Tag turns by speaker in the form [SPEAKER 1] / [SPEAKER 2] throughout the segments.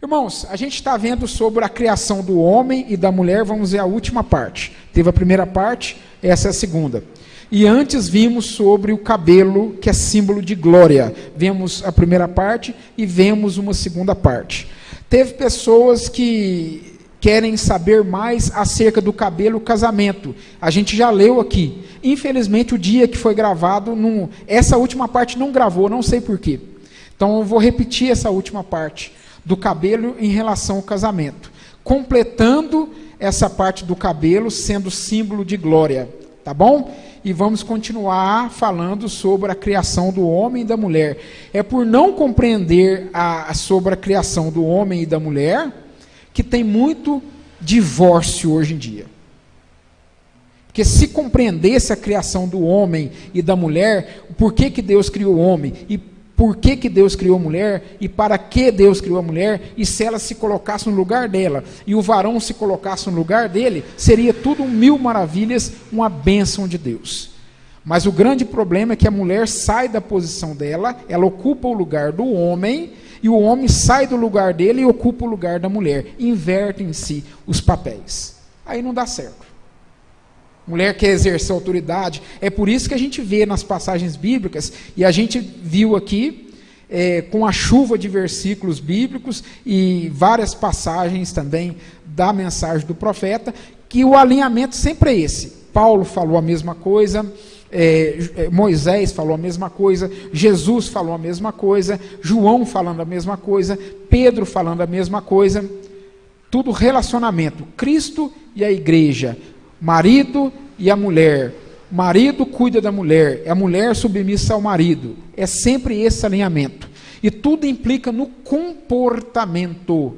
[SPEAKER 1] Irmãos, a gente está vendo sobre a criação do homem e da mulher, vamos ver a última parte. Teve a primeira parte, essa é a segunda. E antes vimos sobre o cabelo, que é símbolo de glória. Vemos a primeira parte e vemos uma segunda parte. Teve pessoas que querem saber mais acerca do cabelo casamento. A gente já leu aqui. Infelizmente, o dia que foi gravado, essa última parte não gravou, não sei porquê. Então, eu vou repetir essa última parte do cabelo em relação ao casamento, completando essa parte do cabelo sendo símbolo de glória, tá bom? E vamos continuar falando sobre a criação do homem e da mulher. É por não compreender sobre a criação do homem e da mulher que tem muito divórcio hoje em dia. Porque se compreendesse a criação do homem e da mulher, o porquê que Deus criou o homem, e por que Deus criou a mulher, e para que Deus criou a mulher, e se ela se colocasse no lugar dela, e o varão se colocasse no lugar dele, seria tudo mil maravilhas, uma bênção de Deus. Mas o grande problema é que a mulher sai da posição dela, ela ocupa o lugar do homem, e o homem sai do lugar dele e ocupa o lugar da mulher. Invertem-se os papéis. Aí não dá certo. Mulher quer exercer autoridade. É por isso que a gente vê nas passagens bíblicas, e a gente viu aqui, com a chuva de versículos bíblicos, e várias passagens também da mensagem do profeta, que o alinhamento sempre é esse. Paulo falou a mesma coisa, Moisés falou a mesma coisa, Jesus falou a mesma coisa, João falando a mesma coisa, Pedro falando a mesma coisa, tudo relacionamento, Cristo e a igreja, marido e a mulher, marido cuida da mulher, é a mulher submissa ao marido, é sempre esse alinhamento, e tudo implica no comportamento,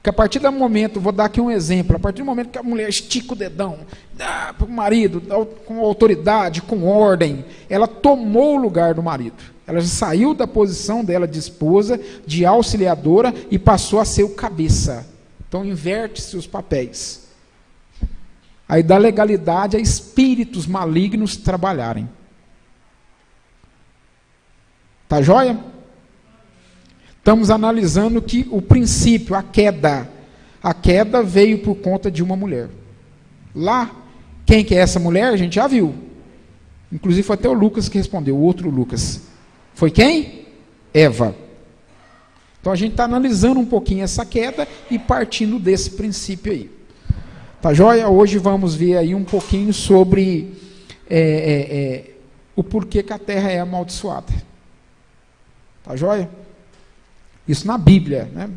[SPEAKER 1] que a partir do momento, vou dar aqui um exemplo, a partir do momento que a mulher estica o dedão, dá para o marido, com autoridade, com ordem, ela tomou o lugar do marido, ela já saiu da posição dela de esposa, de auxiliadora, e passou a ser o cabeça, então inverte-se os papéis, aí dá legalidade a espíritos malignos trabalharem, tá joia? Estamos analisando que o princípio, a queda veio por conta de uma mulher. Lá, quem que é essa mulher? A gente já viu. Inclusive foi até o Lucas que respondeu, o outro Lucas. Foi quem? Eva. Então a gente está analisando um pouquinho essa queda e partindo desse princípio aí. Tá joia? Hoje vamos ver aí um pouquinho sobre o porquê que a terra é amaldiçoada. Tá joia? Isso na Bíblia, né?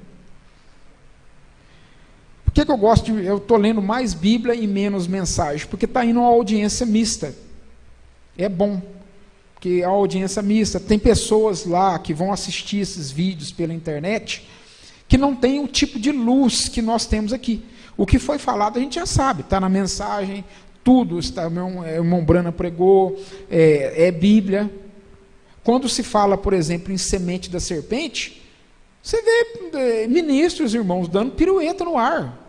[SPEAKER 1] Por que eu gosto de... Eu estou lendo mais Bíblia e menos mensagem? Porque está indo uma audiência mista. É bom. Porque a audiência mista, tem pessoas lá que vão assistir esses vídeos pela internet, que não tem o tipo de luz que nós temos aqui. O que foi falado a gente já sabe, está na mensagem, tudo, o irmão Brana pregou, é Bíblia. Quando se fala, por exemplo, em semente da serpente, você vê ministros, irmãos, dando pirueta no ar.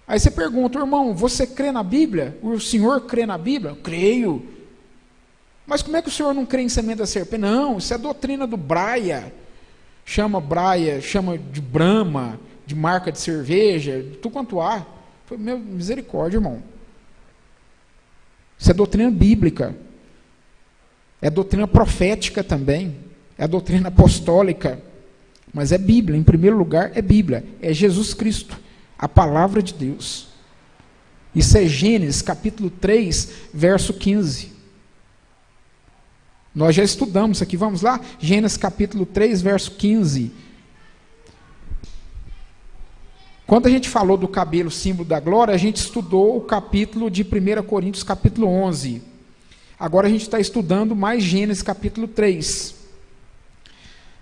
[SPEAKER 1] Aí você pergunta, irmão, você crê na Bíblia? O senhor crê na Bíblia? Eu creio. Mas como é que o senhor não crê em semente da serpente? Não, isso é doutrina do Braia. Chama Braia, chama de Brahma, de marca de cerveja, de tudo quanto há. Foi, meu, misericórdia, irmão. Isso é doutrina bíblica. É doutrina profética também. É a doutrina apostólica, mas é Bíblia, em primeiro lugar é Bíblia, é Jesus Cristo, a palavra de Deus. Isso é Gênesis capítulo 3, verso 15. Nós já estudamos aqui, vamos lá? Gênesis capítulo 3, verso 15. Quando a gente falou do cabelo, símbolo da glória, a gente estudou o capítulo de 1 Coríntios, capítulo 11. Agora a gente está estudando mais Gênesis capítulo 3.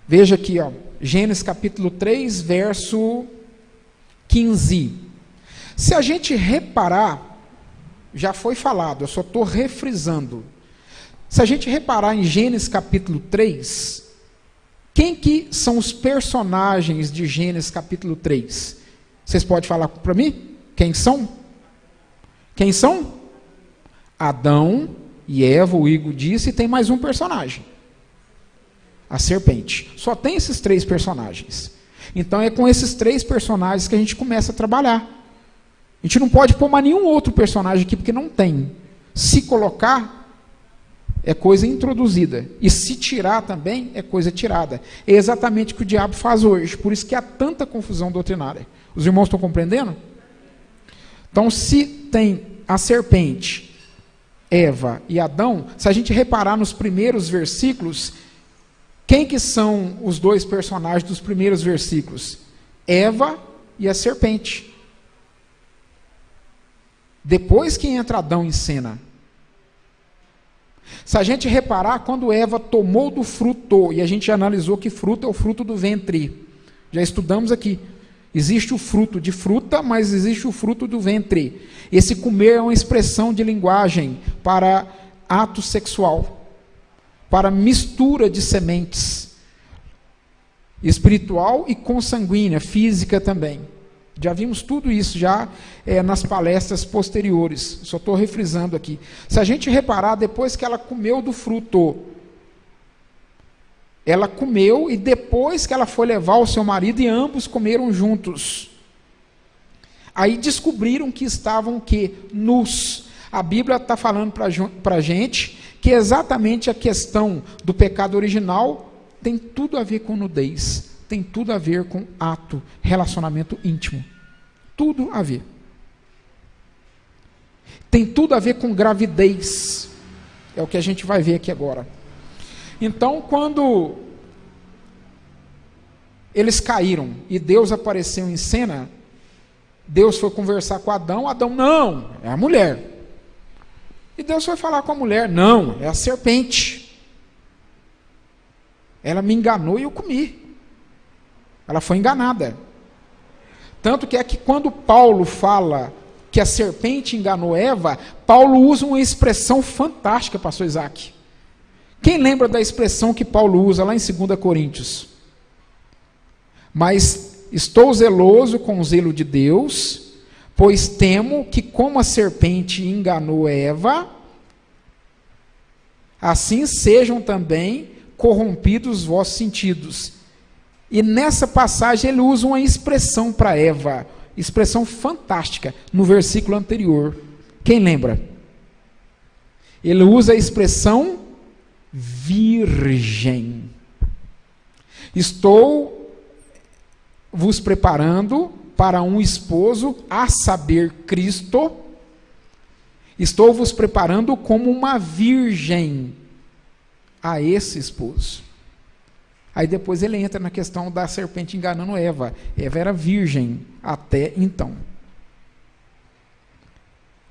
[SPEAKER 1] Veja aqui, ó, Gênesis capítulo 3, verso 15. Se a gente reparar, já foi falado, eu só estou refrisando. Se a gente reparar em Gênesis capítulo 3, quem que são os personagens de Gênesis capítulo 3? Vocês podem falar para mim? Quem são? Quem são? Adão e Eva, o Igor disse, e tem mais um personagem. a serpente. Só tem esses 3 personagens. Então é com esses 3 personagens que a gente começa a trabalhar. A gente não pode pôr mais nenhum outro personagem aqui, porque não tem. Se colocar, é coisa introduzida. E se tirar também, é coisa tirada. É exatamente o que o diabo faz hoje. Por isso que há tanta confusão doutrinária. Os irmãos estão compreendendo? Então, se tem a serpente, Eva e Adão, se a gente reparar nos primeiros versículos, quem que são os 2 personagens dos primeiros versículos? Eva e a serpente. Depois que entra Adão em cena. Se a gente reparar, quando Eva tomou do fruto, e a gente já analisou que fruto é o fruto do ventre, já estudamos aqui, existe o fruto de fruta, mas existe o fruto do ventre. Esse comer é uma expressão de linguagem para ato sexual, para mistura de sementes, espiritual e consanguínea, física também. Já vimos tudo isso já nas palestras posteriores, só estou refrisando aqui. Se a gente reparar, depois que ela comeu do fruto, ela comeu e depois que ela foi levar o seu marido e ambos comeram juntos. Aí descobriram que estavam o quê? Nus. A Bíblia está falando para a gente que exatamente a questão do pecado original tem tudo a ver com nudez. Tem tudo a ver com ato, relacionamento íntimo. Tudo a ver. Tem tudo a ver com gravidez. É o que a gente vai ver aqui agora. Então, quando eles caíram e Deus apareceu em cena, Deus foi conversar com Adão. Adão, não, é a mulher. E Deus foi falar com a mulher, não, é a serpente. Ela me enganou e eu comi. Ela foi enganada. Tanto que é que quando Paulo fala que a serpente enganou Eva, Paulo usa uma expressão fantástica, pastor Isaac. Quem lembra da expressão que Paulo usa lá em 2 Coríntios? Mas estou zeloso com o zelo de Deus, pois temo que como a serpente enganou Eva, assim sejam também corrompidos os vossos sentidos. E nessa passagem ele usa uma expressão para Eva, expressão fantástica, no versículo anterior. Quem lembra? Ele usa a expressão virgem. Estou vos preparando para um esposo, a saber, Cristo. Estou vos preparando como uma virgem a esse esposo. Aí depois ele entra na questão da serpente enganando Eva. Eva era virgem até então.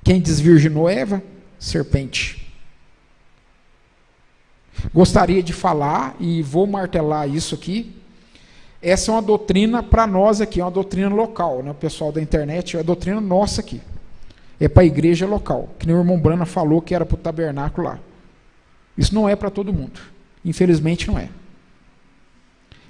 [SPEAKER 1] Quem desvirginou Eva? Serpente. Gostaria de falar, e vou martelar isso aqui, essa é uma doutrina para nós aqui, é uma doutrina local, né? O pessoal da internet, é a doutrina nossa aqui. É para a igreja local, que nem o irmão Brana falou que era para o tabernáculo lá. Isso não é para todo mundo. Infelizmente não é.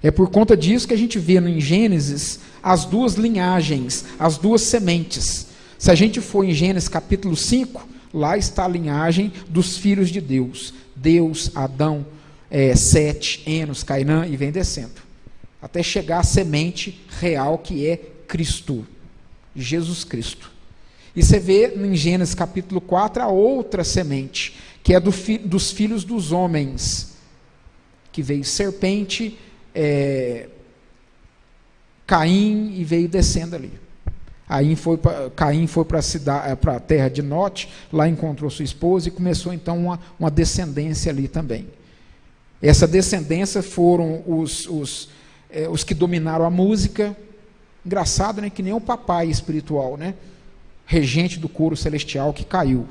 [SPEAKER 1] É por conta disso que a gente vê em Gênesis as 2 linhagens, as 2 sementes. Se a gente for em Gênesis capítulo 5, lá está a linhagem dos filhos de Deus. Deus, Adão, Sete, Enos, Cainã, e vem descendo. Até chegar à semente real que é Cristo, Jesus Cristo. E você vê em Gênesis capítulo 4 a outra semente, que é dos filhos dos homens, que veio serpente, Caim, e veio descendo ali. Caim foi para a terra de Note, lá encontrou sua esposa e começou então uma descendência ali também. Essa descendência foram os que dominaram a música. Engraçado, né? Que nem o papai espiritual, né? Regente do coro celestial que caiu.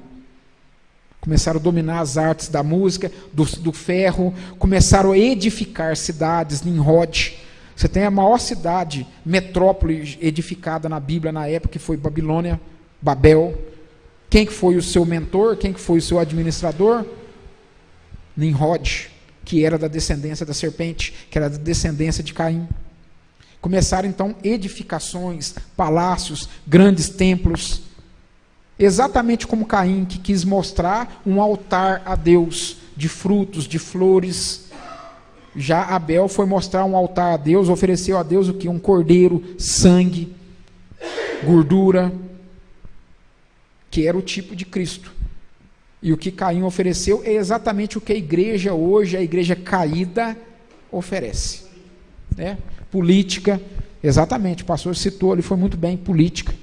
[SPEAKER 1] Começaram a dominar as artes da música, do ferro, começaram a edificar cidades, Nimrod. Você tem a maior cidade, metrópole edificada na Bíblia na época, que foi Babilônia, Babel. Quem que foi o seu mentor? Quem que foi o seu administrador? Nimrod, que era da descendência da serpente, que era da descendência de Caim. Começaram então edificações, palácios, grandes templos, exatamente como Caim, que quis mostrar um altar a Deus, de frutos, de flores. Já Abel foi mostrar um altar a Deus, ofereceu a Deus o que? Um cordeiro, sangue, gordura, que era o tipo de Cristo. E o que Caim ofereceu é exatamente o que a igreja hoje, a igreja caída, oferece. Né? Política, exatamente, o pastor citou ali, foi muito bem, política.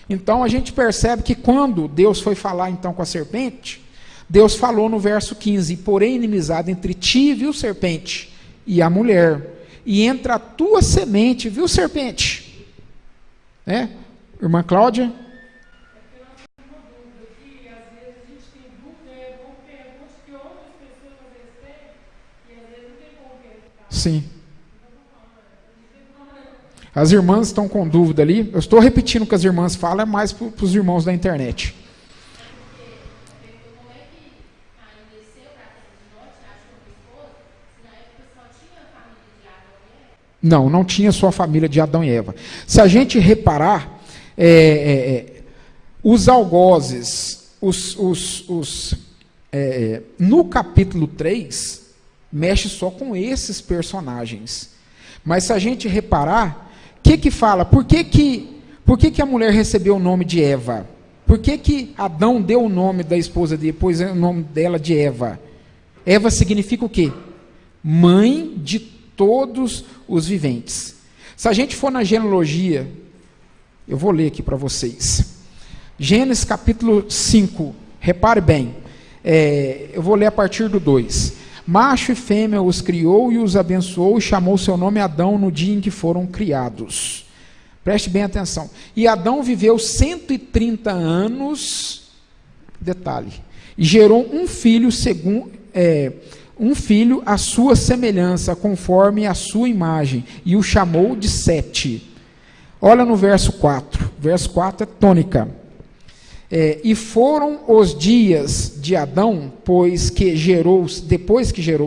[SPEAKER 1] Então a gente percebe que quando Deus foi falar então com a serpente, Deus falou no verso 15, porém inimizade entre ti, viu, serpente, e a mulher, e entre a tua semente, viu, serpente? Né? Irmã Cláudia? Sim. As irmãs estão com dúvida ali. Eu estou repetindo o que as irmãs falam, é mais para os irmãos da internet. Não, não tinha só a família de Adão e Eva. Se a gente reparar, os algozes, no capítulo 3, mexe só com esses personagens. Mas se a gente reparar, o que fala? Por que a mulher recebeu o nome de Eva? Por que Adão deu o nome da esposa dele, depois o nome dela de Eva? Eva significa o quê? Mãe de todos os viventes. Se a gente for na genealogia, eu vou ler aqui para vocês. Gênesis capítulo 5, repare bem, eu vou ler a partir do 2. Macho e fêmea os criou e os abençoou e chamou seu nome Adão no dia em que foram criados. Preste bem atenção. E Adão viveu 130 anos, detalhe, e gerou um filho à sua semelhança, conforme a sua imagem, e o chamou de Sete. Olha no verso 4. Verso 4 é tônica. E foram os dias de Adão, depois que gerou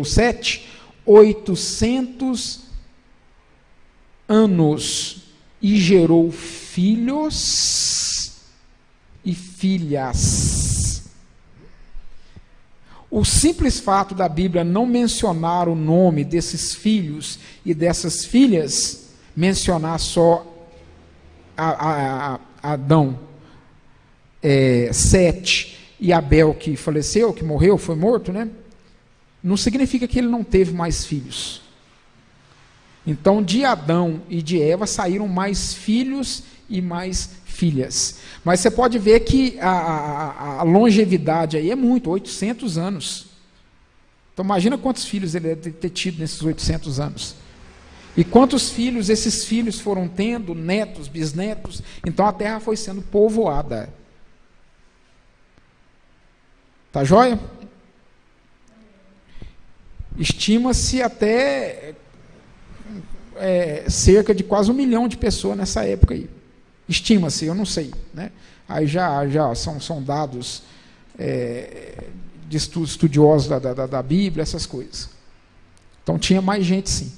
[SPEAKER 1] Sete, 800 anos, e gerou filhos e filhas. O simples fato da Bíblia não mencionar o nome desses filhos e dessas filhas, mencionar só Adão, Sete e Abel, que faleceu, que morreu, foi morto, né? Não significa que ele não teve mais filhos. Então, de Adão e de Eva saíram mais filhos e mais filhas. Mas você pode ver que a longevidade aí é muito, 800 anos. Então, imagina quantos filhos ele deve ter tido nesses 800 anos. E quantos filhos esses filhos foram tendo, netos, bisnetos. Então, a terra foi sendo povoada. Tá joia? Estima-se até cerca de quase 1 milhão de pessoas nessa época aí. Estima-se, eu não sei, né? Aí já são dados de estudiosos da Bíblia, essas coisas. Então tinha mais gente, sim.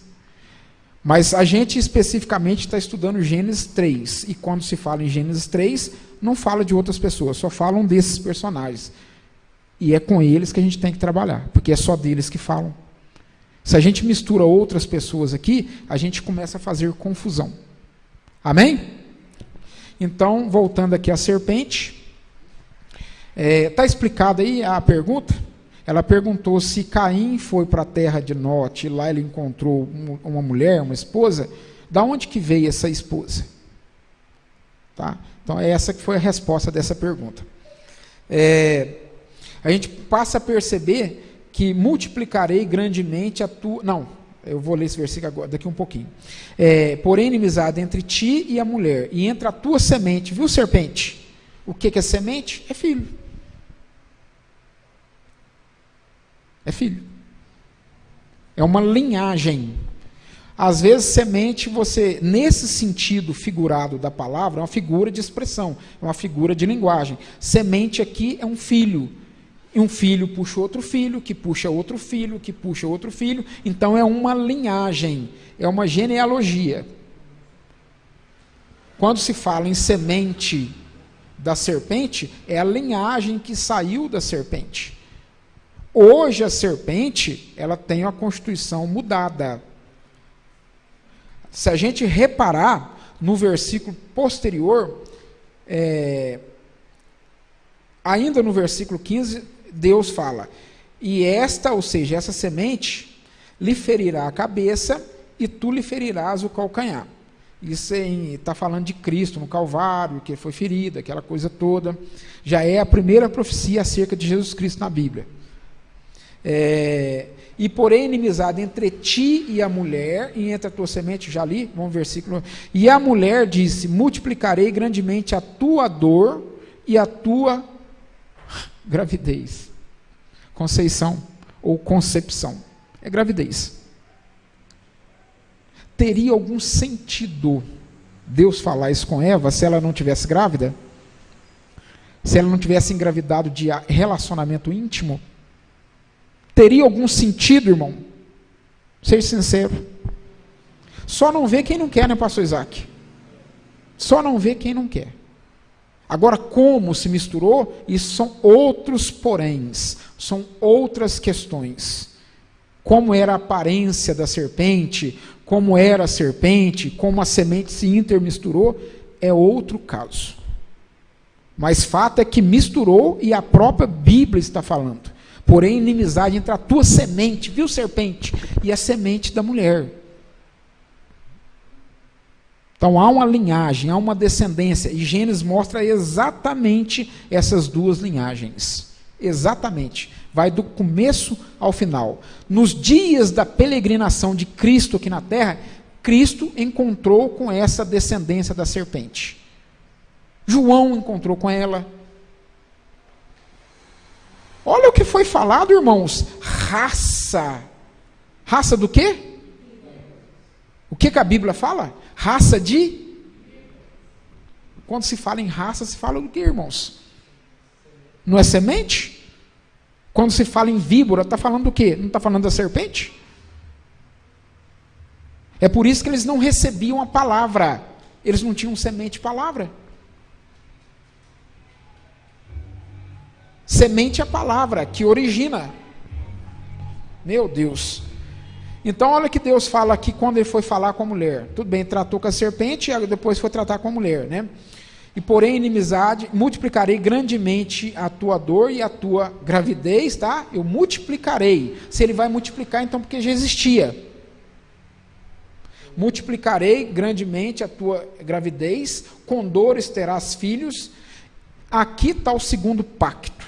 [SPEAKER 1] Mas a gente especificamente está estudando Gênesis 3, e quando se fala em Gênesis 3, não fala de outras pessoas, só falam desses personagens. E é com eles que a gente tem que trabalhar, porque é só deles que falam. Se a gente mistura outras pessoas aqui, a gente começa a fazer confusão. Amém? Então, voltando aqui à serpente, está explicada aí a pergunta? Ela perguntou se Caim foi para a terra de Nod, e lá ele encontrou uma mulher, uma esposa. Da onde que veio essa esposa? Tá? Então, essa que foi a resposta dessa pergunta. A gente passa a perceber que multiplicarei grandemente a tua... Não, eu vou ler esse versículo agora, daqui um pouquinho. Porém, inimizade entre ti e a mulher, e entre a tua semente, viu, serpente? O que é semente? É filho. É filho. É uma linhagem. Às vezes, semente, você, nesse sentido figurado da palavra, é uma figura de expressão, é uma figura de linguagem. Semente aqui é um filho. E um filho puxa outro filho, que puxa outro filho, que puxa outro filho. Então é uma linhagem, é uma genealogia. Quando se fala em semente da serpente, é a linhagem que saiu da serpente. Hoje a serpente, ela tem uma constituição mudada. Se a gente reparar no versículo posterior, ainda no versículo 15, Deus fala, e esta, ou seja, essa semente, lhe ferirá a cabeça e tu lhe ferirás o calcanhar. Isso está falando de Cristo no Calvário, que foi ferido, aquela coisa toda. Já é a primeira profecia acerca de Jesus Cristo na Bíblia. E porém inimizade entre ti e a mulher, e entre a tua semente, já li, vamos versículo. E a mulher disse, multiplicarei grandemente a tua dor e a tua gravidez. Conceição ou concepção. É gravidez. Teria algum sentido Deus falar isso com Eva se ela não tivesse grávida? Se ela não tivesse engravidado de relacionamento íntimo? Teria algum sentido, irmão? Seja sincero. Só não vê quem não quer, né, pastor Isaac? Só não vê quem não quer. Agora, como se misturou, isso são outros poréns, são outras questões. Como era a aparência da serpente, como era a serpente, como a semente se intermisturou, é outro caso. Mas fato é que misturou e a própria Bíblia está falando. Porém, inimizade entre a tua semente, viu, serpente, e a semente da mulher. Então há uma linhagem, há uma descendência, e Gênesis mostra exatamente essas duas linhagens. Exatamente. Vai do começo ao final. Nos dias da peregrinação de Cristo aqui na terra, Cristo encontrou com essa descendência da serpente. João encontrou com ela. Olha o que foi falado, irmãos. Raça. Raça do quê? O que a Bíblia fala? Raça de... Quando se fala em raça, se fala do quê, irmãos? Não é semente? Quando se fala em víbora, está falando do quê? Não está falando da serpente? É por isso que eles não recebiam a palavra. Eles não tinham semente palavra. Semente é a palavra que origina. Meu Deus. Então olha que Deus fala aqui quando ele foi falar com a mulher. Tudo bem, tratou com a serpente e depois foi tratar com a mulher, né? E porém inimizade, multiplicarei grandemente a tua dor e a tua gravidez, tá? Eu multiplicarei. Se ele vai multiplicar, então porque já existia. Multiplicarei grandemente a tua gravidez, com dores terás filhos. Aqui está o segundo pacto.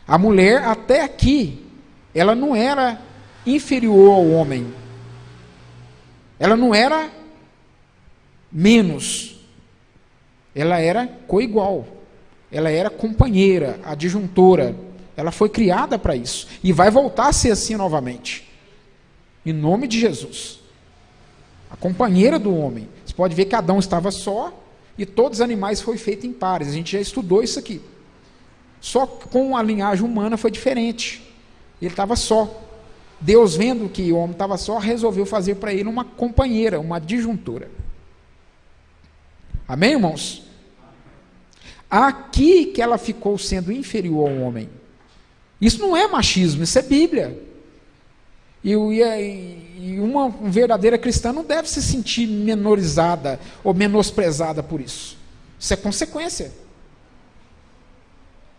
[SPEAKER 1] A mulher, até aqui, ela não era inferior ao homem. Ela não era menos. Ela era coigual. Ela era companheira, adjuntora. Ela foi criada para isso. E vai voltar a ser assim novamente. Em nome de Jesus. A companheira do homem. Você pode ver que Adão estava só e todos os animais foram feitos em pares. A gente já estudou isso aqui. Só com a linhagem humana foi diferente. Ele estava só. Deus, vendo que o homem estava só, resolveu fazer para ele uma companheira, uma adjuntora. Amém, irmãos? Aqui que ela ficou sendo inferior ao homem. Isso não é machismo, isso é Bíblia. E uma verdadeira cristã não deve se sentir menorizada ou menosprezada por isso. Isso é consequência.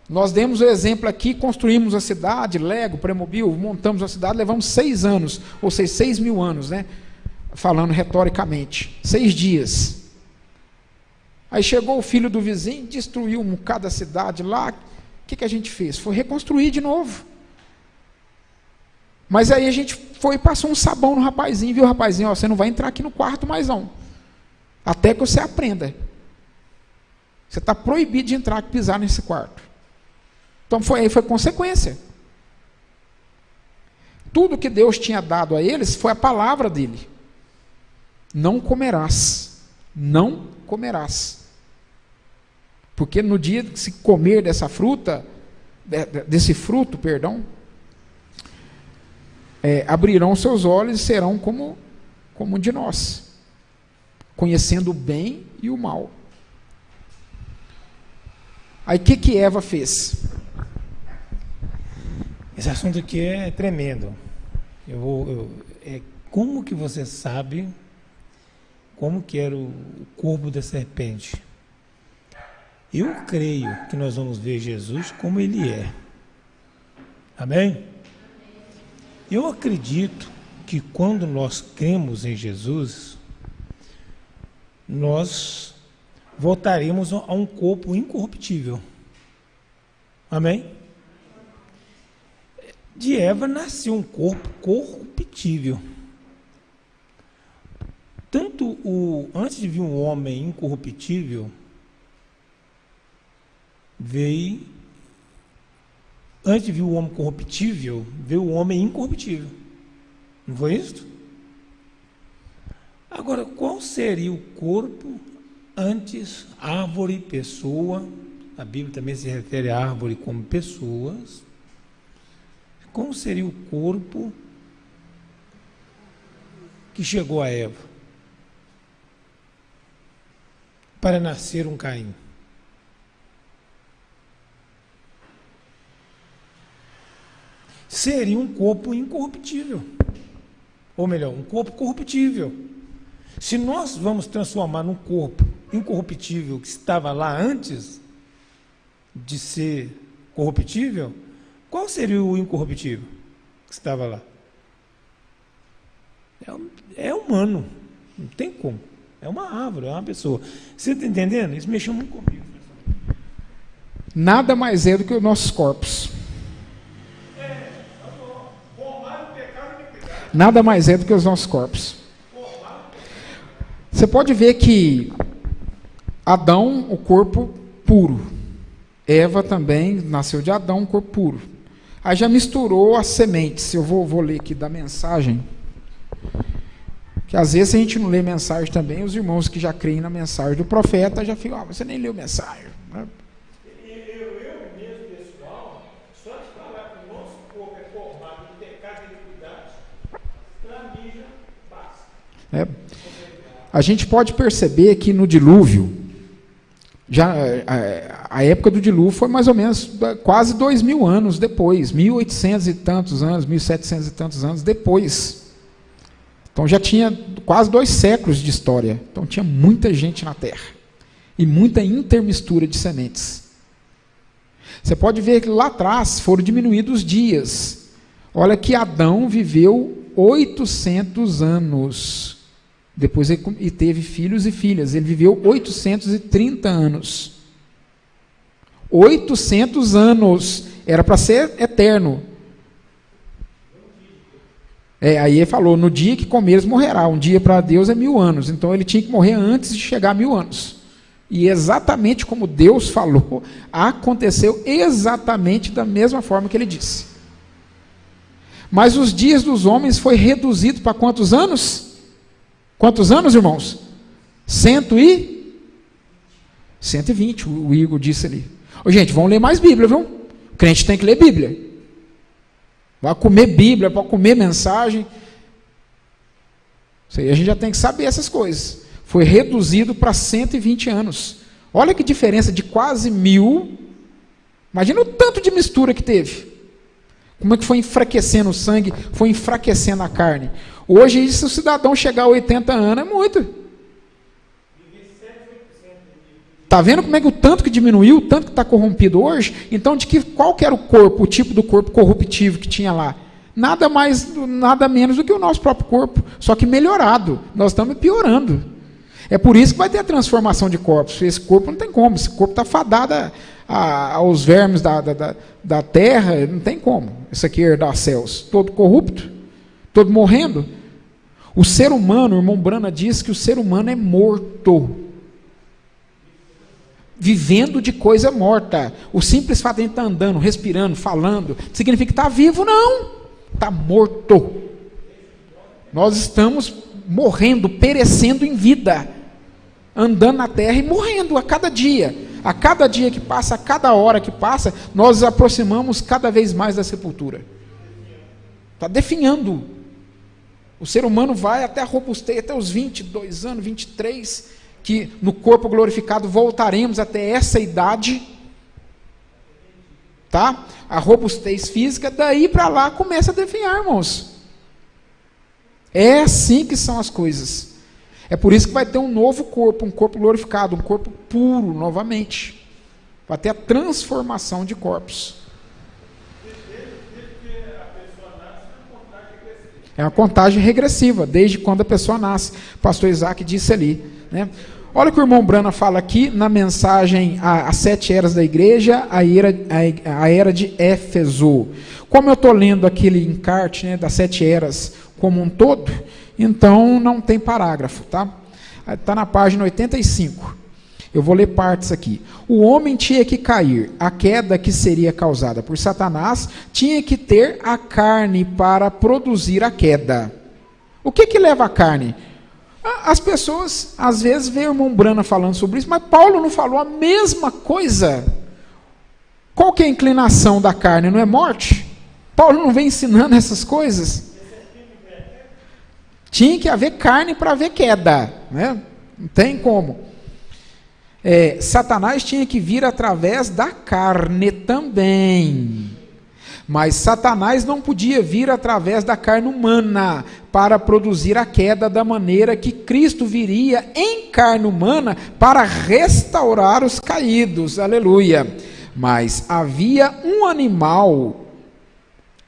[SPEAKER 1] Nós demos o exemplo aqui, construímos a cidade, Lego, Playmobil, montamos a cidade, levamos 6 anos, ou seja, 6.000 anos, né? Falando retoricamente, 6 dias. Aí chegou o filho do vizinho, destruiu um bocado da cidade lá. O que a gente fez? Foi reconstruir de novo. Mas aí a gente foi e passou um sabão no rapazinho, viu, rapazinho? Ó, você não vai entrar aqui no quarto mais não. Até que você aprenda. Você está proibido de entrar e pisar nesse quarto. Então foi consequência. Tudo que Deus tinha dado a eles foi a palavra dele. Não comerás. Não comerás. Porque no dia que se comer dessa fruta, desse fruto, perdão, abrirão seus olhos e serão como um de nós, conhecendo o bem e o mal. Aí o que Eva fez?
[SPEAKER 2] Esse assunto aqui é tremendo. Como que você sabe como que era o corpo da serpente? Eu creio que nós vamos ver Jesus como ele é. Amém? Eu acredito que quando nós cremos em Jesus, nós voltaremos a um corpo incorruptível. Amém? De Eva nasceu um corpo corruptível. Antes de vir um homem incorruptível, antes de vir o homem corruptível, veio o homem incorruptível. Não foi isso? Agora, qual seria o corpo antes, árvore, pessoa? A Bíblia também se refere à árvore como pessoas. Como seria o corpo que chegou a Eva para nascer um Caim? Seria um corpo incorruptível, ou melhor, um corpo corruptível. Se nós vamos transformar num corpo incorruptível que estava lá antes de ser corruptível, qual seria o incorruptível que estava lá? É humano, não tem como. É uma árvore, é uma pessoa. Você está entendendo? Isso mexeu muito comigo.
[SPEAKER 1] Nada mais é do que os nossos corpos. Nada mais é do que os nossos corpos. Você pode ver que Adão, o corpo puro. Eva também nasceu de Adão, um corpo puro. Aí já misturou as sementes. Eu vou ler aqui da mensagem. Que às vezes a gente não lê mensagem também, os irmãos que já creem na mensagem do profeta já ficam, você nem leu mensagem. Eu mesmo, pessoal, só de falar que o nosso corpo é formado de pecado e iniquidade, para mim já basta. A gente pode perceber que no dilúvio, já a época do dilúvio foi mais ou menos quase 2000 anos depois, 1800 e tantos anos, 1700 e tantos anos depois. Então já tinha quase 2 séculos de história. Então tinha muita gente na Terra. E muita intermistura de sementes. Você pode ver que lá atrás foram diminuídos os dias. Olha que Adão viveu 800 anos. Depois ele teve filhos e filhas. Ele viveu 830 anos. 800 anos. Era para ser eterno. Aí ele falou, no dia que comeres morrerá. Um dia para Deus é 1000 anos. Então ele tinha que morrer antes de chegar a 1000 anos. E exatamente como Deus falou, aconteceu exatamente da mesma forma que ele disse. Mas os dias dos homens foi reduzido para quantos anos? Quantos anos, irmãos? 120, o Igor disse ali. Gente, vamos ler mais Bíblia, viu? O crente tem que ler Bíblia. Vai comer Bíblia, para comer mensagem. Isso aí a gente já tem que saber essas coisas. Foi reduzido para 120 anos. Olha que diferença de quase 1000. Imagina o tanto de mistura que teve. Como é que foi enfraquecendo o sangue, foi enfraquecendo a carne. Hoje, se o cidadão chegar a 80 anos, é muito. Está vendo como é que o tanto que diminuiu, o tanto que está corrompido hoje? Então, qual que era o corpo, o tipo do corpo corruptivo que tinha lá? Nada mais, nada menos do que o nosso próprio corpo, só que melhorado. Nós estamos piorando. É por isso que vai ter a transformação de corpos. Esse corpo não tem como, esse corpo está fadado aos vermes da terra, não tem como. Isso aqui é herdar céus. Todo corrupto, todo morrendo. O ser humano, o irmão Brana diz que o ser humano é morto. Vivendo de coisa morta. O simples fato de estar andando, respirando, falando, significa que está vivo, não. Está morto. Nós estamos morrendo, perecendo em vida, andando na terra e morrendo a cada dia. A cada dia que passa, a cada hora que passa, nós nos aproximamos cada vez mais da sepultura. Está definhando. O ser humano vai até a robustez, até os 22 anos, 23, que no corpo glorificado voltaremos até essa idade. tá? A robustez física, daí para lá começa a definhar, irmãos. É assim que são as coisas. É por isso que vai ter um novo corpo, um corpo glorificado, um corpo puro novamente. Vai ter a transformação de corpos. É uma contagem regressiva, desde quando a pessoa nasce. O pastor Isaac disse ali, né? Olha o que o irmão Brana fala aqui na mensagem As 7 Eras da Igreja, a era de Éfeso. Como eu estou lendo aquele encarte, né, das 7 eras como um todo, então não tem parágrafo, tá? Está na página 85. Eu vou ler partes aqui. O homem tinha que cair. A queda que seria causada por Satanás tinha que ter a carne para produzir a queda. O que leva a carne? As pessoas, às vezes, veem o irmão Brana falando sobre isso, mas Paulo não falou a mesma coisa. Qual que é a inclinação da carne? Não é morte? Paulo não vem ensinando essas coisas? Tinha que haver carne para haver queda, né? Não tem como. Satanás tinha que vir através da carne também. Mas Satanás não podia vir através da carne humana para produzir a queda da maneira que Cristo viria em carne humana para restaurar os caídos. Aleluia. Mas havia um animal,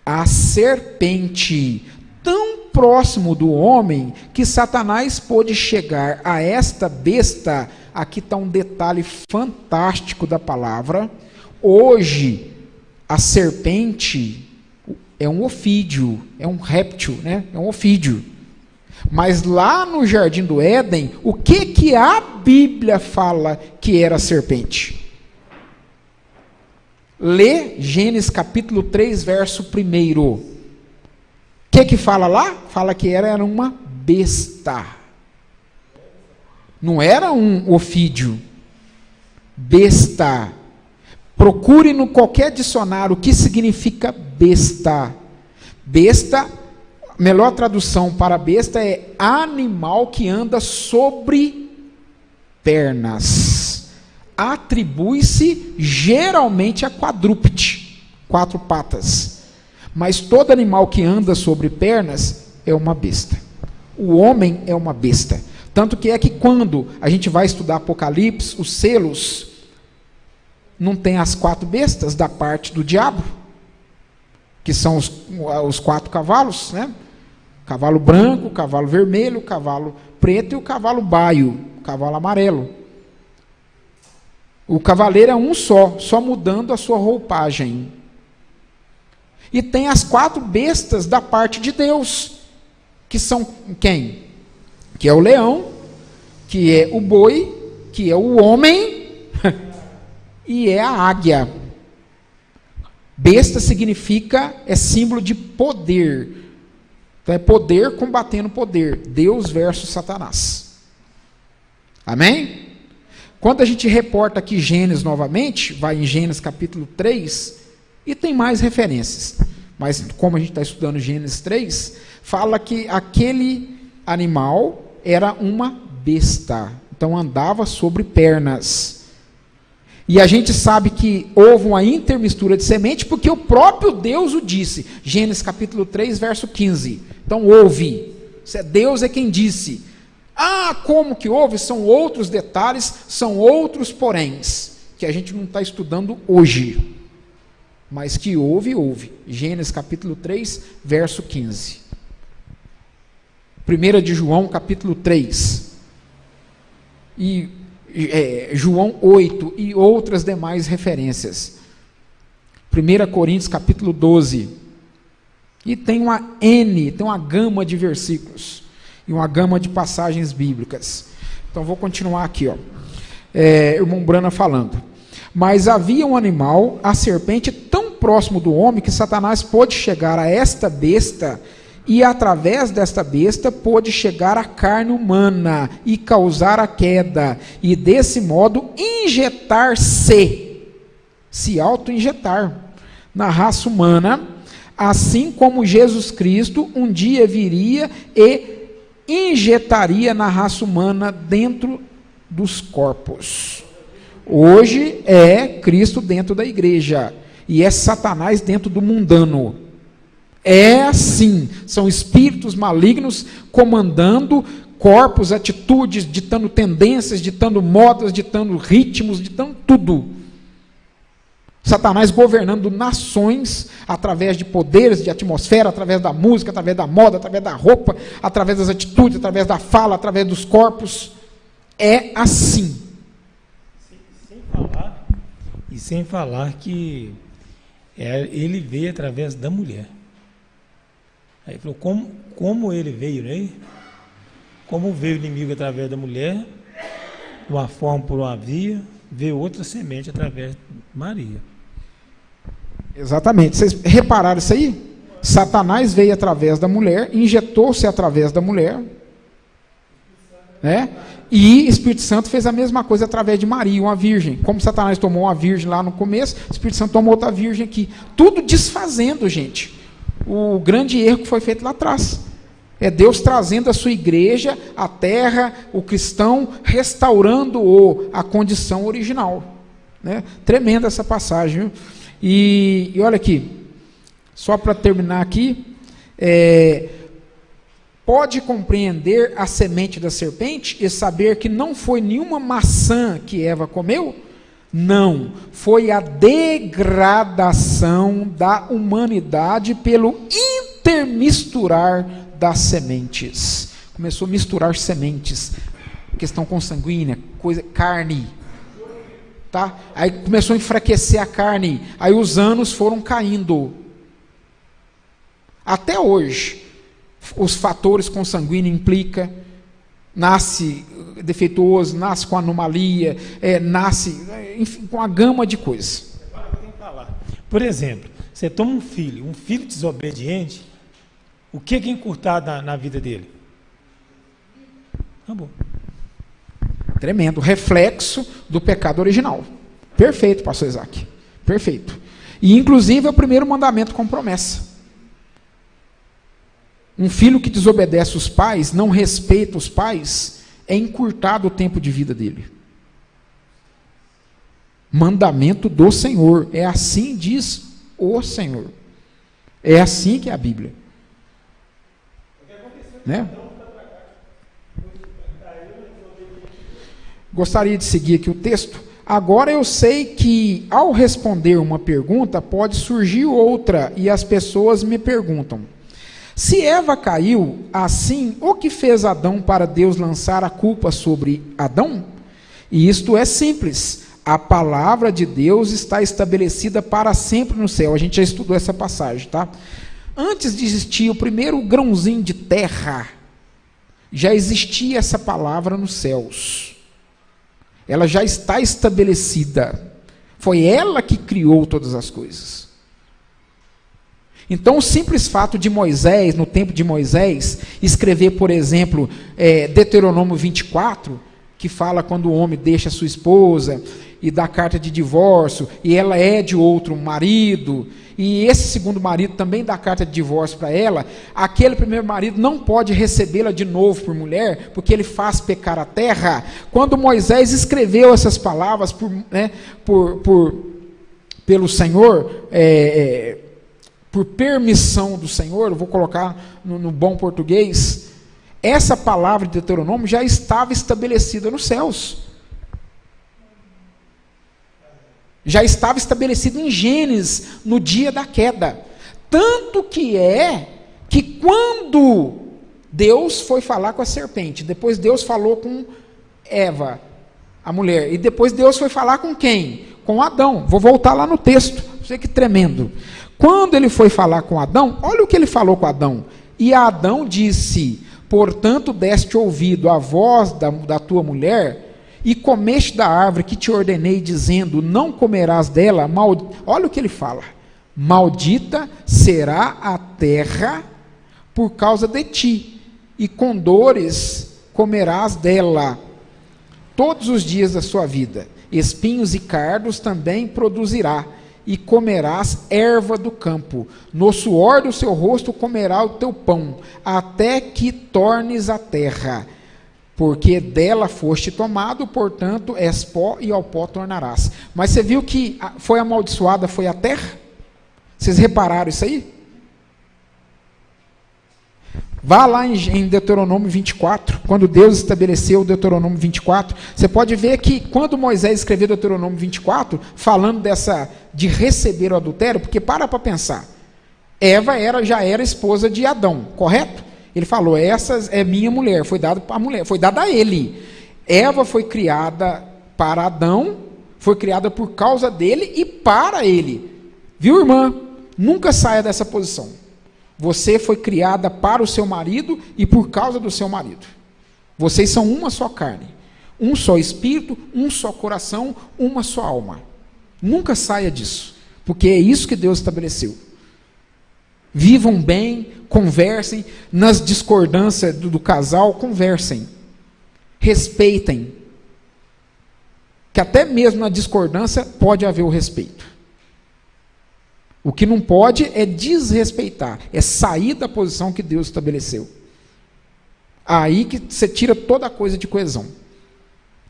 [SPEAKER 1] a serpente, tão próximo do homem que Satanás pôde chegar a esta besta. Aqui está um detalhe fantástico da palavra. Hoje, a serpente é um ofídio, é um réptil, né? É um ofídio. Mas lá no Jardim do Éden, o que a Bíblia fala que era a serpente? Lê Gênesis capítulo 3, verso 1. O que fala lá? Fala que era uma besta. Não era um ofídio. Besta. Procure no qualquer dicionário o que significa besta. Besta, melhor tradução para besta é animal que anda sobre pernas. Atribui-se geralmente a quadrúpede, 4 patas. Mas todo animal que anda sobre pernas é uma besta. O homem é uma besta. Tanto que é que quando a gente vai estudar Apocalipse, os selos, não tem as 4 bestas da parte do diabo, que são os 4 cavalos, né? Cavalo branco, cavalo vermelho, cavalo preto e o cavalo baio, o cavalo amarelo. O cavaleiro é um só mudando a sua roupagem. E tem as 4 bestas da parte de Deus, que são quem? Que é o leão, que é o boi, que é o homem e é a águia. Besta significa, é símbolo de poder. Então é poder combatendo poder. Deus versus Satanás. Amém? Quando a gente reporta aqui Gênesis novamente, vai em Gênesis capítulo 3, e tem mais referências. Mas como a gente está estudando Gênesis 3, fala que aquele animal era uma besta. Então andava sobre pernas. E a gente sabe que houve uma intermistura de semente, porque o próprio Deus o disse. Gênesis capítulo 3, verso 15. Então houve. Deus é quem disse. Como que houve? São outros detalhes, são outros poréns, que a gente não está estudando hoje. Mas que houve. Gênesis capítulo 3, verso 15. 1 de João capítulo 3. E João 8 e outras demais referências. 1 Coríntios capítulo 12. E tem uma gama de versículos. E uma gama de passagens bíblicas. Então vou continuar aqui, irmão Brana falando. Mas havia um animal, a serpente, tão próximo do homem que Satanás pôde chegar a esta besta, e através desta besta pôde chegar à carne humana e causar a queda, e desse modo se auto-injetar na raça humana, assim como Jesus Cristo um dia viria e injetaria na raça humana dentro dos corpos. Hoje é Cristo dentro da igreja. e é Satanás dentro do mundano. É assim, são espíritos malignos comandando corpos, atitudes, ditando tendências, ditando modas, ditando ritmos, ditando tudo. Satanás governando nações através de poderes, de atmosfera, através da música, através da moda, através da roupa, através das atitudes, através da fala, através dos corpos. É assim.
[SPEAKER 2] Sem falar que ele veio através da mulher. Aí falou, como ele veio, né? Como veio o inimigo através da mulher, uma forma por uma via, veio outra semente através de Maria.
[SPEAKER 1] Exatamente. Vocês repararam isso aí? Satanás veio através da mulher, injetou-se através da mulher, né? E Espírito Santo fez a mesma coisa através de Maria, uma virgem. Como Satanás tomou uma virgem lá no começo, o Espírito Santo tomou outra virgem aqui. Tudo desfazendo, gente, o grande erro que foi feito lá atrás. É Deus trazendo a sua igreja, a terra, o cristão, restaurando-o à condição original. Né? Tremenda essa passagem. Viu? E olha aqui, só para terminar aqui, pode compreender a semente da serpente e saber que não foi nenhuma maçã que Eva comeu? Não, foi a degradação da humanidade pelo intermisturar das sementes. Começou a misturar sementes, questão consanguínea, carne, tá? Aí começou a enfraquecer a carne, aí os anos foram caindo. Até hoje, os fatores consanguíneos implicam, nasce defeituoso, nasce com anomalia, nasce, enfim, com uma gama de coisas.
[SPEAKER 2] Por exemplo, você toma um filho desobediente, o que é encurtado na vida dele? Acabou.
[SPEAKER 1] Tremendo, reflexo do pecado original. Perfeito, pastor Isaac, perfeito. E inclusive é o primeiro mandamento com promessa. Um filho que desobedece os pais, não respeita os pais, é encurtado o tempo de vida dele. Mandamento do Senhor, é assim diz o Senhor. É assim que é a Bíblia. Né? Gostaria de seguir aqui o texto. Agora eu sei que ao responder uma pergunta, pode surgir outra, e as pessoas me perguntam: se Eva caiu, assim, o que fez Adão para Deus lançar a culpa sobre Adão? E isto é simples. A palavra de Deus está estabelecida para sempre no céu. A gente já estudou essa passagem, tá? Antes de existir o primeiro grãozinho de terra, já existia essa palavra nos céus. Ela já está estabelecida. Foi ela que criou todas as coisas. Então, o simples fato de Moisés, no tempo de Moisés, escrever, por exemplo, Deuteronômio 24, que fala quando o homem deixa a sua esposa e dá carta de divórcio, e ela é de outro marido, e esse segundo marido também dá carta de divórcio para ela, aquele primeiro marido não pode recebê-la de novo por mulher, porque ele faz pecar a terra. Quando Moisés escreveu essas palavras pelo Senhor, por permissão do Senhor, eu vou colocar no bom português, essa palavra de Deuteronômio já estava estabelecida nos céus. Já estava estabelecido em Gênesis, no dia da queda. Tanto que quando Deus foi falar com a serpente, depois Deus falou com Eva, a mulher, e depois Deus foi falar com quem? Com Adão. Vou voltar lá no texto, sei que tremendo. Quando ele foi falar com Adão, olha o que ele falou com Adão. E Adão disse: portanto deste ouvido à voz da tua mulher, e comeste da árvore que te ordenei, dizendo, não comerás dela. Olha o que ele fala: maldita será a terra por causa de ti, e com dores comerás dela todos os dias da sua vida. Espinhos e cardos também produzirá, e comerás erva do campo. No suor do seu rosto comerá o teu pão, até que tornes a terra, porque dela foste tomado, portanto és pó e ao pó tornarás. Mas você viu que foi amaldiçoada, foi a terra? Vocês repararam isso aí? Vá lá em Deuteronômio 24, quando Deus estabeleceu o Deuteronômio 24, você pode ver que quando Moisés escreveu Deuteronômio 24, falando de receber o adultério, porque para pensar, Eva já era esposa de Adão, correto? Ele falou, essa é minha mulher, foi dada para a mulher, foi dada a ele. Eva foi criada para Adão, foi criada por causa dele e para ele. Viu, irmã? Nunca saia dessa posição. Você foi criada para o seu marido e por causa do seu marido. Vocês são uma só carne, um só espírito, um só coração, uma só alma. Nunca saia disso, porque é isso que Deus estabeleceu. Vivam bem, conversem, nas discordâncias do casal, conversem, respeitem, que até mesmo na discordância pode haver o respeito. O que não pode é desrespeitar, é sair da posição que Deus estabeleceu. Aí que você tira toda a coisa de coesão.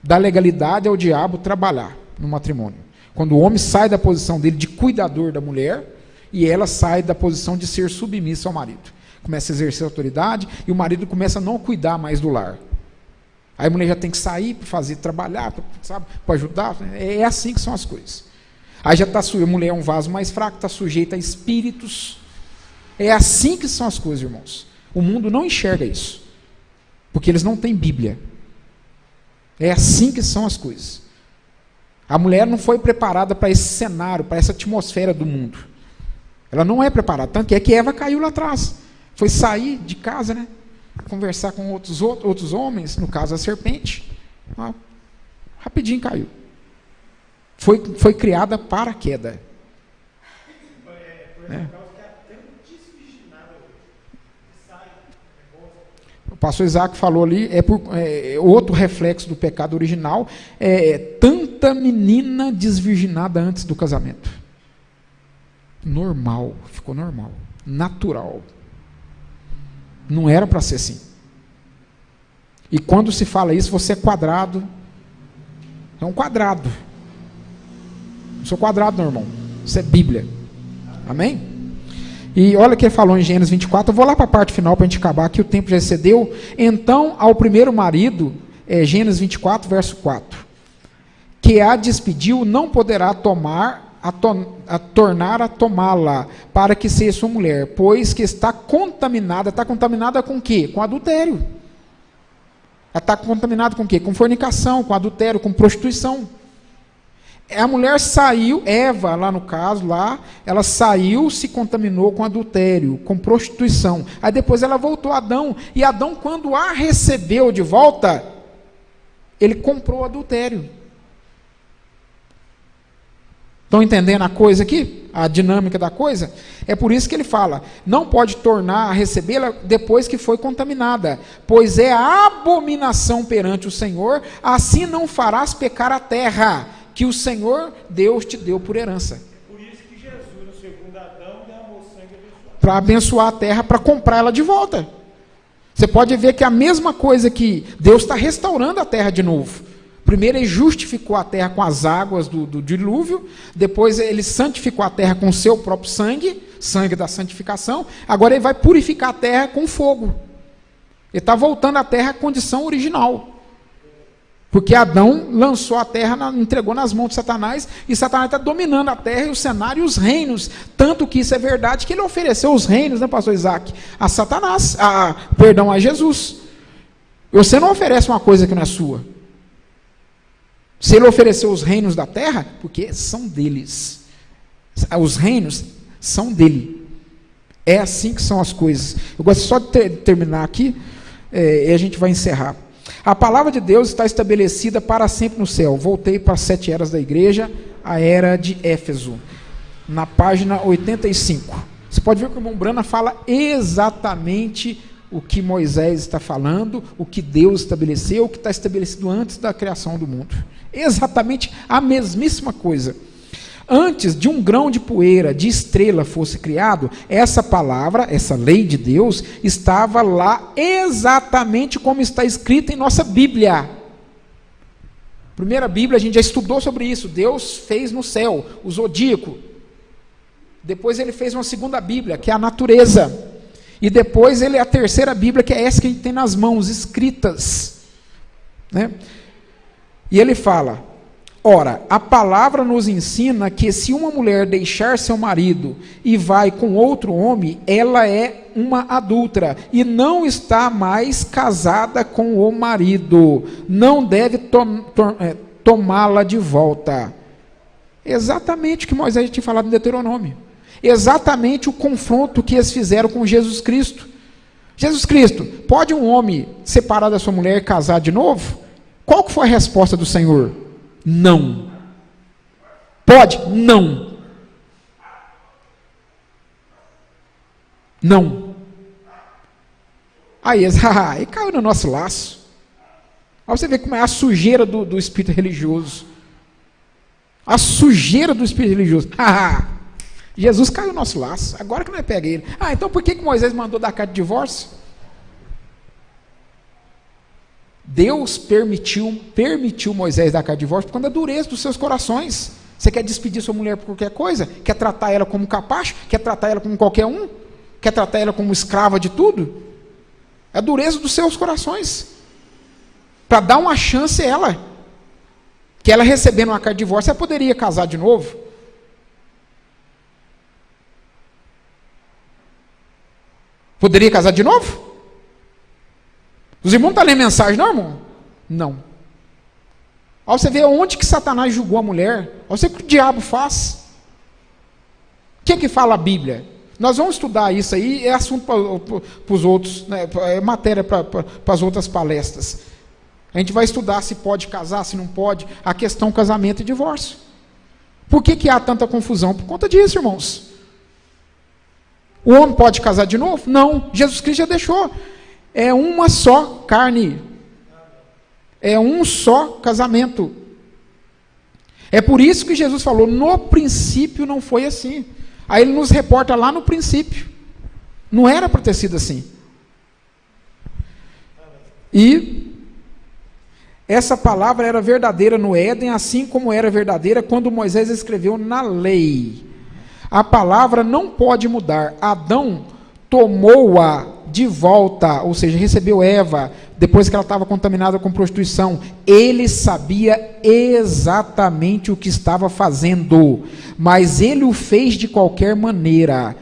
[SPEAKER 1] Da legalidade ao diabo trabalhar no matrimônio. Quando o homem sai da posição dele de cuidador da mulher, e ela sai da posição de ser submissa ao marido. Começa a exercer autoridade, e o marido começa a não cuidar mais do lar. Aí a mulher já tem que sair para fazer, trabalhar, para ajudar. É assim que são as coisas. Aí já está a mulher é um vaso mais fraco, está sujeita a espíritos. É assim que são as coisas, irmãos. O mundo não enxerga isso, porque eles não têm Bíblia. É assim que são as coisas. A mulher não foi preparada para esse cenário, para essa atmosfera do mundo. Ela não é preparada, tanto que é que Eva caiu lá atrás. Foi sair de casa, né? Conversar com outros homens, no caso a serpente. Rapidinho caiu. Foi criada para a queda. O pastor Isaac falou ali, outro reflexo do pecado original, tanta menina desvirginada antes do casamento. Normal, ficou normal, natural. Não era para ser assim. E quando se fala isso, você é quadrado. É um quadrado. Não sou quadrado, não, irmão. Isso é Bíblia. Amém? E olha o que ele falou em Gênesis 24. Eu vou lá para a parte final para a gente acabar aqui, o tempo já excedeu. Então, ao primeiro marido, Gênesis 24, verso 4. Que a despediu, não poderá tornar a tomá-la, para que seja sua mulher, pois que está contaminada com o quê? Com adultério. Ela está contaminada com o quê? Com fornicação, com adultério, com prostituição. A mulher saiu, Eva, lá no caso, ela saiu, se contaminou com adultério, com prostituição. Aí depois ela voltou a Adão, e Adão, quando a recebeu de volta, ele comprou o adultério. Estão entendendo a coisa aqui? A dinâmica da coisa? É por isso que ele fala, não pode tornar a recebê-la depois que foi contaminada, pois é a abominação perante o Senhor, assim não farás pecar a terra, que o Senhor Deus te deu por herança.
[SPEAKER 2] Por isso que Jesus, no segundo Adão, derramou sangue
[SPEAKER 1] para abençoar a terra, para comprar ela de volta. Você pode ver que é a mesma coisa que Deus está restaurando a terra de novo. Primeiro ele justificou a terra com as águas do dilúvio, depois ele santificou a terra com o seu próprio sangue da santificação, agora ele vai purificar a terra com fogo. Ele está voltando a terra à condição original. Porque Adão lançou a terra, entregou nas mãos de Satanás, e Satanás está dominando a terra e o cenário e os reinos. Tanto que isso é verdade, que ele ofereceu os reinos, né, pastor Isaac? A Satanás, a Jesus. Você não oferece uma coisa que não é sua. Se ele ofereceu os reinos da terra, porque são deles. Os reinos são dele. É assim que são as coisas. Eu gosto só de terminar aqui, e a gente vai encerrar. A palavra de Deus está estabelecida para sempre no céu. Voltei para as 7 eras da igreja, a era de Éfeso, na página 85. Você pode ver que o irmão Brana fala exatamente o que Moisés está falando, o que Deus estabeleceu, o que está estabelecido antes da criação do mundo. Exatamente a mesmíssima coisa. Antes de um grão de poeira, de estrela fosse criado, essa palavra, essa lei de Deus, estava lá exatamente como está escrita em nossa Bíblia. Primeira Bíblia, a gente já estudou sobre isso. Deus fez no céu o zodíaco. Depois ele fez uma segunda Bíblia, que é a natureza. E depois a terceira Bíblia, que é essa que a gente tem nas mãos, escritas. Né? E ele fala: ora, a palavra nos ensina que se uma mulher deixar seu marido e vai com outro homem, ela é uma adúltera e não está mais casada com o marido. Não deve tomá-la de volta. Exatamente o que Moisés tinha falado em Deuteronômio. Exatamente o confronto que eles fizeram com Jesus Cristo. Jesus Cristo, pode um homem separar da sua mulher e casar de novo? Qual que foi a resposta do Senhor? Não. Pode? Não. Não. Aí caiu no nosso laço. Aí você vê como é a sujeira do espírito religioso. A sujeira do espírito religioso. Jesus caiu no nosso laço. Agora que nós pega ele. Então por que Moisés mandou dar carta de divórcio? Deus permitiu Moisés dar carta de divórcio por conta da dureza dos seus corações. Você quer despedir sua mulher por qualquer coisa? Quer tratar ela como capacho? Quer tratar ela como qualquer um? Quer tratar ela como escrava de tudo? É a dureza dos seus corações. Para dar uma chance a ela. Que ela recebendo uma carta de divórcio, ela poderia casar de novo. Poderia casar de novo? Os irmãos estão lendo mensagem, não, irmão? Não. Aí você vê onde que Satanás julgou a mulher. Olha você o que o diabo faz. O que é que fala a Bíblia? Nós vamos estudar isso aí, é assunto para os outros, né, é matéria para as outras palestras. A gente vai estudar se pode casar, se não pode, a questão casamento e divórcio. Por que há tanta confusão? Por conta disso, irmãos. O homem pode casar de novo? Não, Jesus Cristo já deixou. É uma só carne. É um só casamento. É por isso que Jesus falou, no princípio não foi assim. Aí ele nos reporta lá no princípio. Não era para ter sido assim. E essa palavra era verdadeira no Éden, assim como era verdadeira quando Moisés escreveu na lei. A palavra não pode mudar. Adão tomou-a de volta, ou seja, recebeu Eva, depois que ela estava contaminada com prostituição. Ele sabia exatamente o que estava fazendo, mas ele o fez de qualquer maneira.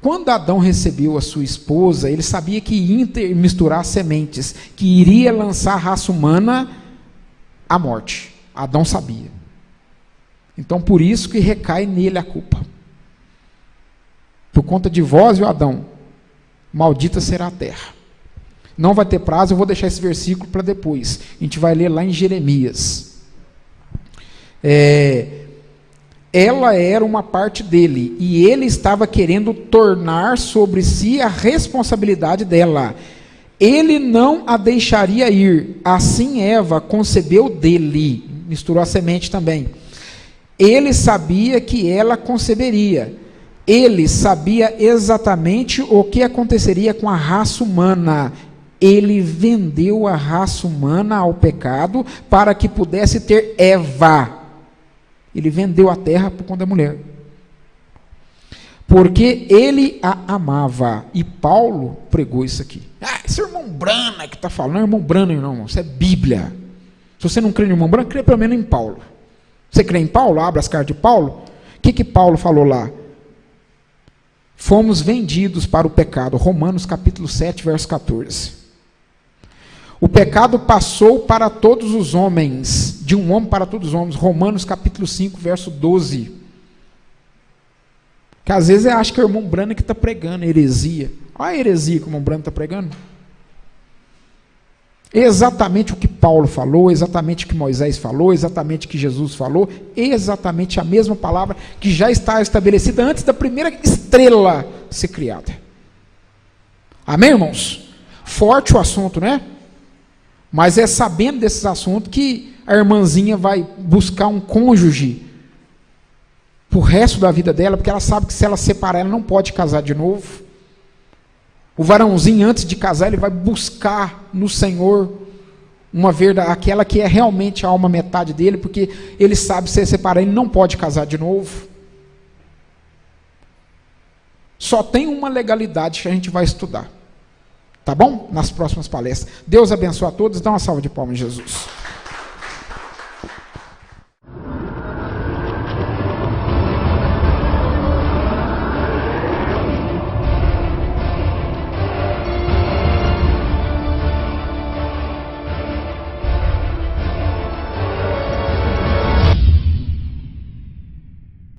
[SPEAKER 1] Quando Adão recebeu a sua esposa, ele sabia que ia misturar sementes, que iria lançar a raça humana à morte. Adão sabia. Então, por isso que recai nele a culpa. Por conta de vós, viu, Adão? Maldita será a terra. Não vai ter prazo, eu vou deixar esse versículo para depois. A gente vai ler lá em Jeremias. Ela era uma parte dele, e ele estava querendo tornar sobre si a responsabilidade dela. Ele não a deixaria ir. Assim Eva concebeu dele. Misturou a semente também. Ele sabia que ela conceberia. Ele sabia exatamente o que aconteceria com a raça humana. Ele vendeu a raça humana ao pecado para que pudesse ter Eva. Ele vendeu a terra por conta da mulher. Porque ele a amava. E Paulo pregou isso aqui. Esse é o irmão Brana que está falando. Não é irmão Brana, não. Isso é Bíblia. Se você não crê no irmão Brana, crê pelo menos em Paulo. Você crê em Paulo? Abra as cartas de Paulo. O que Paulo falou lá? Fomos vendidos para o pecado. Romanos capítulo 7, verso 14. O pecado passou para todos os homens, de um homem para todos os homens. Romanos capítulo 5, verso 12. Que às vezes eu acho que é o irmão Brana que está pregando heresia. Olha a heresia que o irmão Brana está pregando. Exatamente o que Paulo falou, exatamente o que Moisés falou, exatamente o que Jesus falou, exatamente a mesma palavra que já está estabelecida antes da primeira estrela ser criada. Amém, irmãos? Forte o assunto, né? Mas é sabendo desses assuntos que a irmãzinha vai buscar um cônjuge para o resto da vida dela, porque ela sabe que se ela separar, ela não pode casar de novo. O varãozinho, antes de casar, ele vai buscar no Senhor aquela que é realmente a alma metade dele, porque ele sabe que se ele separar, ele não pode casar de novo. Só tem uma legalidade que a gente vai estudar. Tá bom? Nas próximas palestras. Deus abençoe a todos. Dá uma salva de palmas, Jesus.